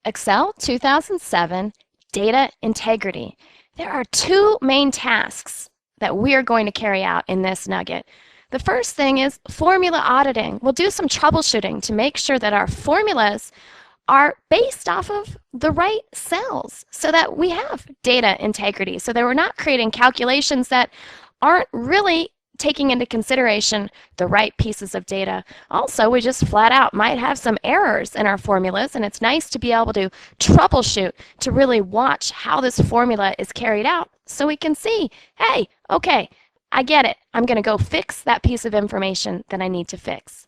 Excel 2007, data integrity. There are two main tasks that we are going to carry out in this nugget. The first thing is formula auditing. We'll do some troubleshooting to make sure that our formulas are based off of the right cells so that we have data integrity, so that we're not creating calculations that aren't really taking into consideration the right pieces of data. Also, we just flat out might have some errors in our formulas, and it's nice to be able to troubleshoot to really watch how this formula is carried out so we can see, hey, okay, I get it. I'm going to go fix that piece of information that I need to fix.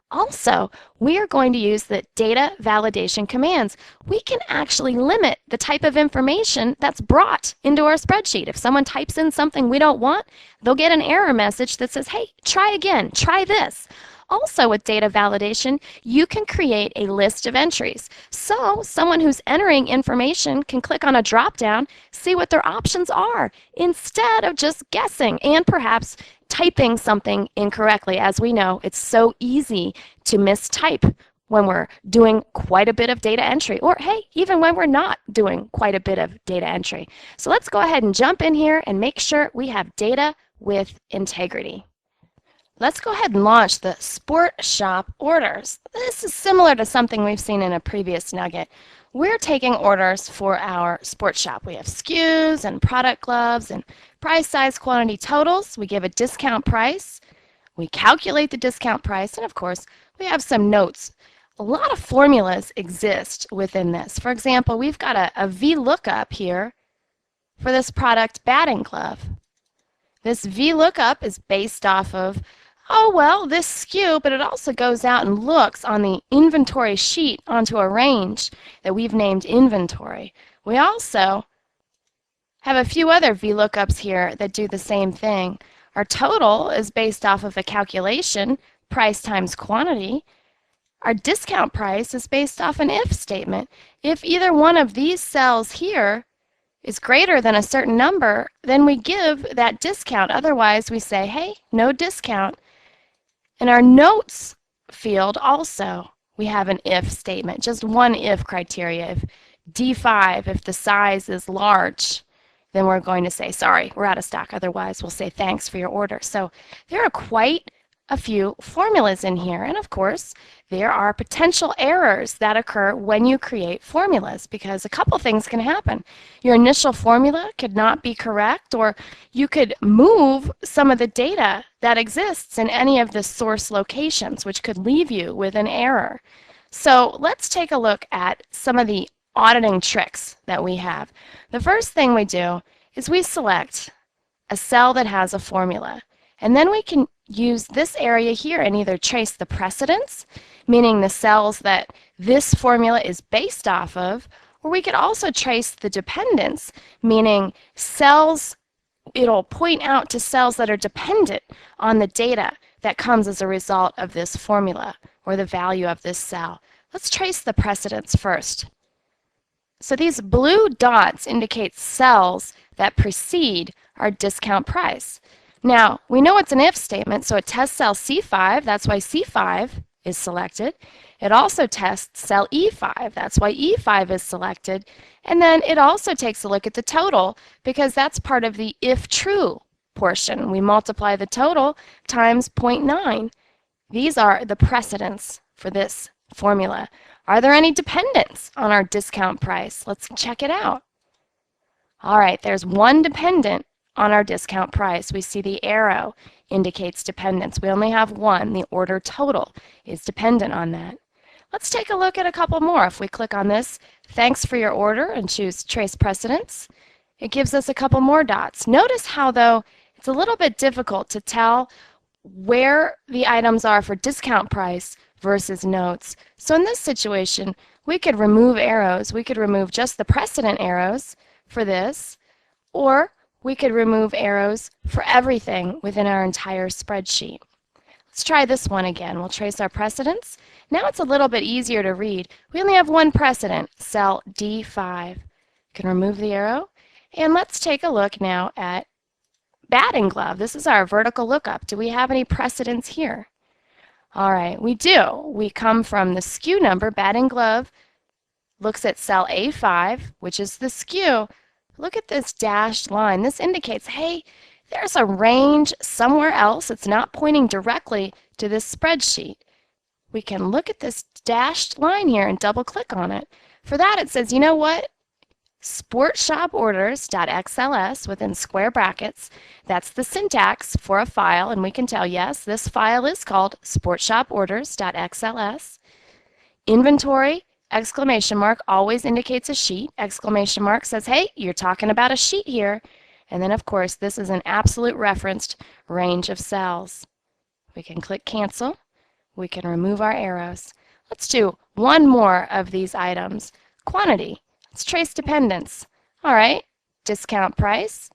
Also, we are going to use the data validation commands. We can actually limit the type of information that's brought into our spreadsheet. If someone types in something we don't want, they'll get an error message that says, hey, try again, try this. Also, with data validation, you can create a list of entries. So someone who's entering information can click on a drop-down, see what their options are, instead of just guessing and perhaps typing something incorrectly. As we know, it's so easy to mistype when we're doing quite a bit of data entry, or hey, even when we're not doing quite a bit of data entry. So let's go ahead and jump in here and make sure we have data with integrity. Let's go ahead and launch the Sport Shop orders. This is similar to something we've seen in a previous nugget. We're taking orders for our sports shop. We have SKUs and product gloves and price, size, quantity, totals. We give a discount price. We calculate the discount price, and of course, we have some notes. A lot of formulas exist within this. For example, we've got a VLOOKUP here for this product batting glove. This VLOOKUP is based off of, oh, well, this SKU, but it also goes out and looks on the inventory sheet onto a range that we've named inventory. We also have a few other VLOOKUPs here that do the same thing. Our total is based off of a calculation, price times quantity. Our discount price is based off an if statement. If either one of these cells here is greater than a certain number, then we give that discount. Otherwise, we say, hey, no discount. In our notes field also, we have an if statement, just one if criteria. If D5, if the size is large, then we're going to say, sorry, we're out of stock. Otherwise, we'll say thanks for your order. So there are quite a few formulas in here. And of course, there are potential errors that occur when you create formulas, because a couple things can happen. Your initial formula could not be correct, or you could move some of the data that exists in any of the source locations, which could leave you with an error. So let's take a look at some of the auditing tricks that we have. The first thing we do is we select a cell that has a formula, and then we can use this area here and either trace the precedence, meaning the cells that this formula is based off of, or we could also trace the dependence, meaning cells, it'll point out to cells that are dependent on the data that comes as a result of this formula or the value of this cell. Let's trace the precedence first. So these blue dots indicate cells that precede our discount price. Now, we know it's an if statement, so it tests cell C5, that's why C5 is selected. It also tests cell E5, that's why E5 is selected. And then it also takes a look at the total, because that's part of the if true portion. We multiply the total times 0.9. These are the precedents for this formula. Are there any dependents on our discount price? Let's check it out. All right, there's one dependent on our discount price. We see the arrow indicates dependence. We only have one. The order total is dependent on that. Let's take a look at a couple more. If we click on this, thanks for your order, and choose trace precedence, it gives us a couple more dots. Notice how, though, it's a little bit difficult to tell where the items are for discount price versus notes. So in this situation, we could remove arrows. We could remove just the precedent arrows for this, or we could remove arrows for everything within our entire spreadsheet. Let's try this one again. We'll trace our precedents. Now it's a little bit easier to read. We only have one precedent, cell D5. Can remove the arrow. And let's take a look now at batting glove. This is our vertical lookup. Do we have any precedents here? All right, we do. We come from the SKU number, batting glove, looks at cell A5, which is the skew. Look at this dashed line. This indicates, hey, there's a range somewhere else. It's not pointing directly to this spreadsheet. We can look at this dashed line here and double click on it. For that, it says, you know what? sportshoporders.xls within square brackets. That's the syntax for a file, and we can tell, yes, this file is called sportshoporders.xls. Inventory, exclamation mark, always indicates a sheet. Exclamation mark says, hey, you're talking about a sheet here. And then, of course, this is an absolute referenced range of cells. We can click cancel. We can remove our arrows. Let's do one more of these items. Quantity. Let's trace dependence. All right, discount price.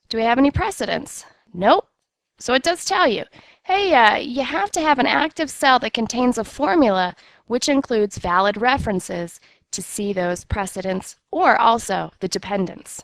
Do we have any precedents? Nope. So it does tell you, hey, you have to have an active cell that contains a formula which includes valid references to see those precedents or also the dependence.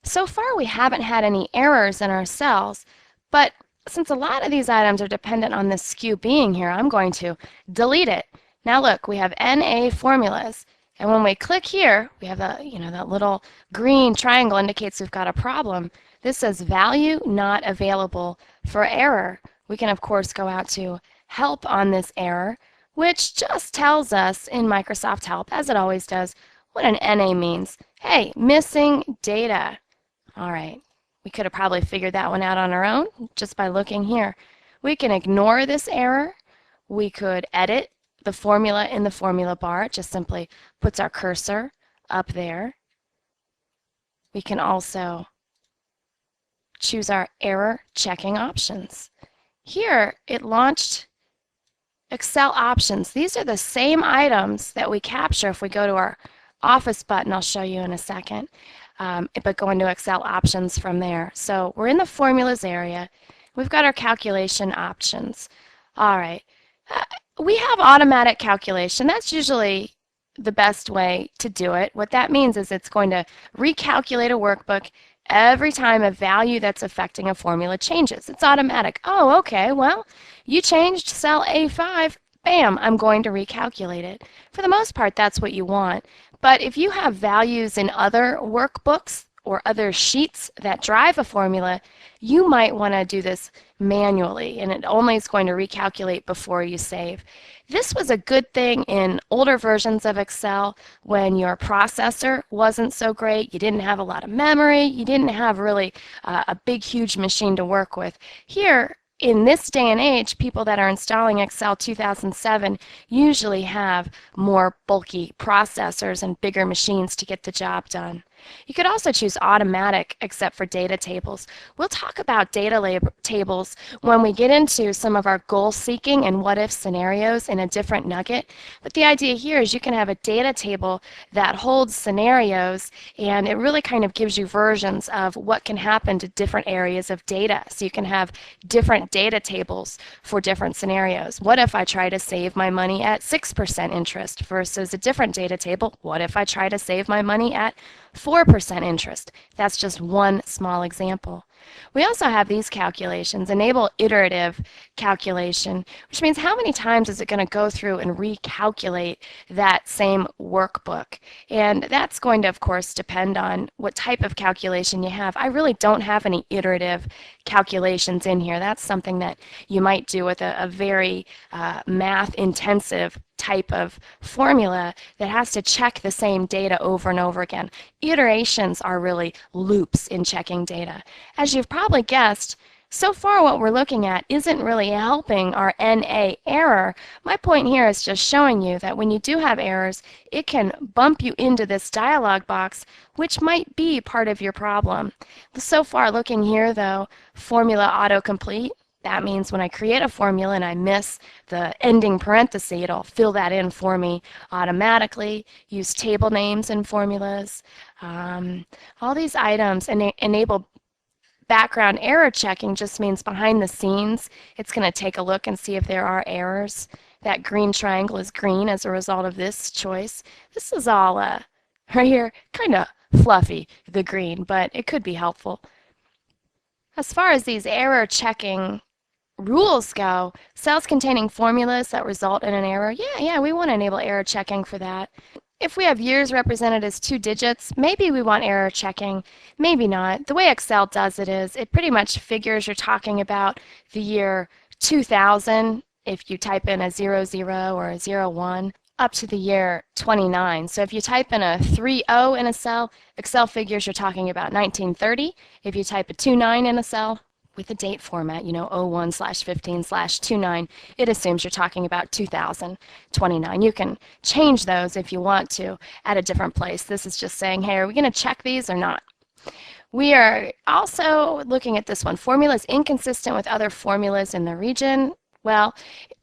So far we haven't had any errors in our cells, but since a lot of these items are dependent on this skew being here, I'm going to delete it. Now look, we have NA formulas, and when we click here, we have that little green triangle indicates we've got a problem. This says value not available for error. We can of course go out to help on this error, which just tells us in Microsoft Help, as it always does, what an NA means. Hey, missing data. All right, we could have probably figured that one out on our own just by looking here. We can ignore this error. We could edit the formula in the formula bar. It just simply puts our cursor up there. We can also choose our error checking options. Here, it launched Excel options. These are the same items that we capture if we go to our Office button. I'll show you in a second. But go into Excel options from there. So we're in the formulas area. We've got our calculation options. All right. We have automatic calculation. That's usually the best way to do it. What that means is it's going to recalculate a workbook every time a value that's affecting a formula changes. It's automatic. Oh, okay, well, you changed cell A5. Bam, I'm going to recalculate it. For the most part, that's what you want. But if you have values in other workbooks or other sheets that drive a formula, you might want to do this manually, and it only is going to recalculate before you save. This was a good thing in older versions of Excel when your processor wasn't so great, you didn't have a lot of memory, you didn't have really a big, huge machine to work with. Here, in this day and age, people that are installing Excel 2007 usually have more bulky processors and bigger machines to get the job done. You could also choose automatic except for data tables. We'll talk about data tables when we get into some of our goal seeking and what if scenarios in a different nugget. But the idea here is you can have a data table that holds scenarios, and it really kind of gives you versions of what can happen to different areas of data. So you can have different data tables for different scenarios. What if I try to save my money at 6% interest versus a different data table? What if I try to save my money at 4% interest? That's just one small example. We also have these calculations, enable iterative calculation, which means how many times is it going to go through and recalculate that same workbook. And that's going to, of course, depend on what type of calculation you have. I really don't have any iterative calculations in here. That's something that you might do with a very math-intensive type of formula that has to check the same data over and over again. Iterations are really loops in checking data. As you've probably guessed, so far what we're looking at isn't really helping our NA error. My point here is just showing you that when you do have errors, it can bump you into this dialog box, which might be part of your problem. So far looking here though, formula autocomplete. That means when I create a formula and I miss the ending parenthesis, it'll fill that in for me automatically. Use table names in formulas. All these items enable background error checking. Just means behind the scenes, it's going to take a look and see if there are errors. That green triangle is green as a result of this choice. This is all right here, kind of fluffy, the green, but it could be helpful. As far as these error checking rules go, cells containing formulas that result in an error, yeah, we want to enable error checking for that. If we have years represented as 2 digits, maybe we want error checking, maybe not. The way Excel does it is it pretty much figures you're talking about the year 2000 if you type in a 00 or a 01 up to the year 29. So if you type in a 30 in a cell, Excel figures you're talking about 1930. If you type a 29 in a cell, with the date format, 01/15/29, it assumes you're talking about 2029. You can change those if you want to at a different place. This is just saying, hey, are we going to check these or not? We are also looking at this one. Formula is inconsistent with other formulas in the region. Well,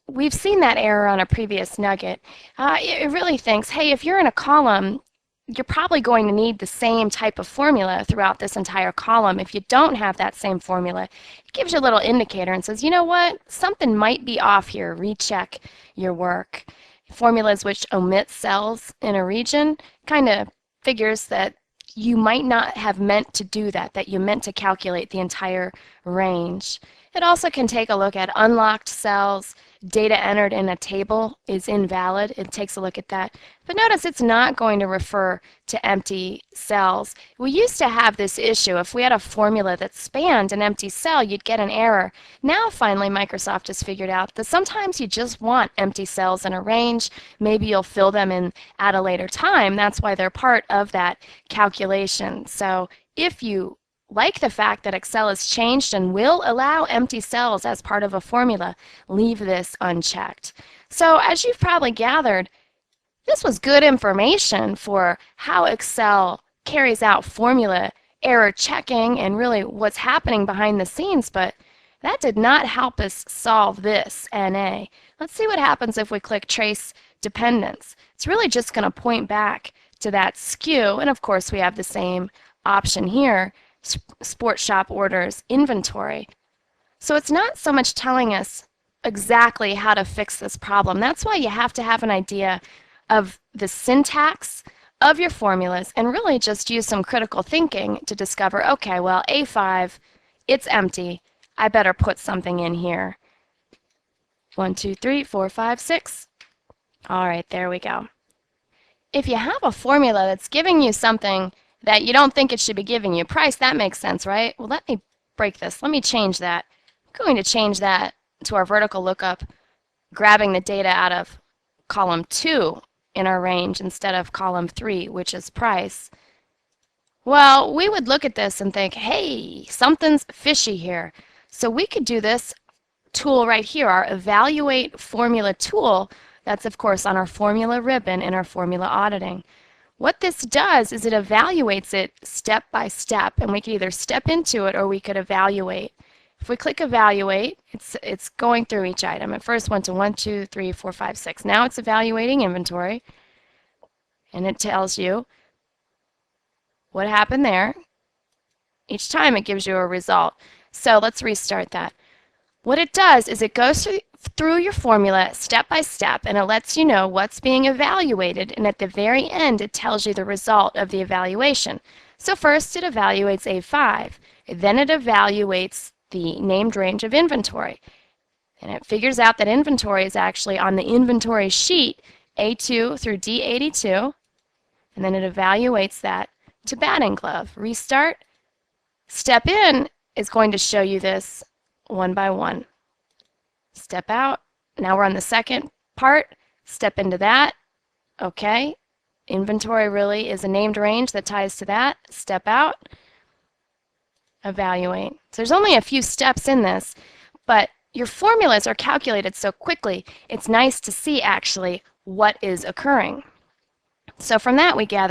we've seen that error on a previous nugget. It really thinks, hey, if you're in a column, you're probably going to need the same type of formula throughout this entire column. If you don't have that same formula, it gives you a little indicator and says, you know what, something might be off here. Recheck your work. Formulas which omit cells in a region kind of figures that you might not have meant to do that, that you meant to calculate the entire range. It also can take a look at unlocked cells. Data entered in a table is invalid. It takes a look at that. But notice it's not going to refer to empty cells. We used to have this issue. If we had a formula that spanned an empty cell, you'd get an error. Now, finally, Microsoft has figured out that sometimes you just want empty cells in a range. Maybe you'll fill them in at a later time. That's why they're part of that calculation. So if you like the fact that Excel has changed and will allow empty cells as part of a formula, leave this unchecked. So as you've probably gathered, this was good information for how Excel carries out formula error checking and really what's happening behind the scenes, but that did not help us solve this NA. Let's see what happens if we click Trace Dependence. It's really just going to point back to that SKU, and of course we have the same option here, Sport Shop Orders Inventory. So it's not so much telling us exactly how to fix this problem. That's why you have to have an idea of the syntax of your formulas and really just use some critical thinking to discover, okay, well, A5, it's empty. I better put something in here. 1, 2, 3, 4, 5, 6. All right, there we go. If you have a formula that's giving you something that you don't think it should be giving you, price, that makes sense, right? Well, let me break this. Let me change that. I'm going to change that to our vertical lookup, grabbing the data out of column 2 in our range instead of column 3, which is price. Well, we would look at this and think, hey, something's fishy here. So we could do this tool right here, our Evaluate Formula tool. That's, of course, on our formula ribbon in our formula auditing. What this does is it evaluates it step by step, and we can either step into it or we could evaluate. If we click Evaluate, it's going through each item. It first went to 1, 2, 3, 4, 5, 6. Now it's evaluating inventory, and it tells you what happened there. Each time it gives you a result. So let's restart that. What it does is it goes through your formula step by step, and it lets you know what's being evaluated, and at the very end it tells you the result of the evaluation. So first it evaluates A5, then it evaluates the named range of inventory, and it figures out that inventory is actually on the inventory sheet A2 through D82, and then it evaluates that to batting glove. Restart. Step in is going to show you this one by one. Step out. Now we're on the second part. Step into that. Okay. Inventory really is a named range that ties to that. Step out. Evaluate. So there's only a few steps in this, but your formulas are calculated so quickly, it's nice to see actually what is occurring. So from that we gather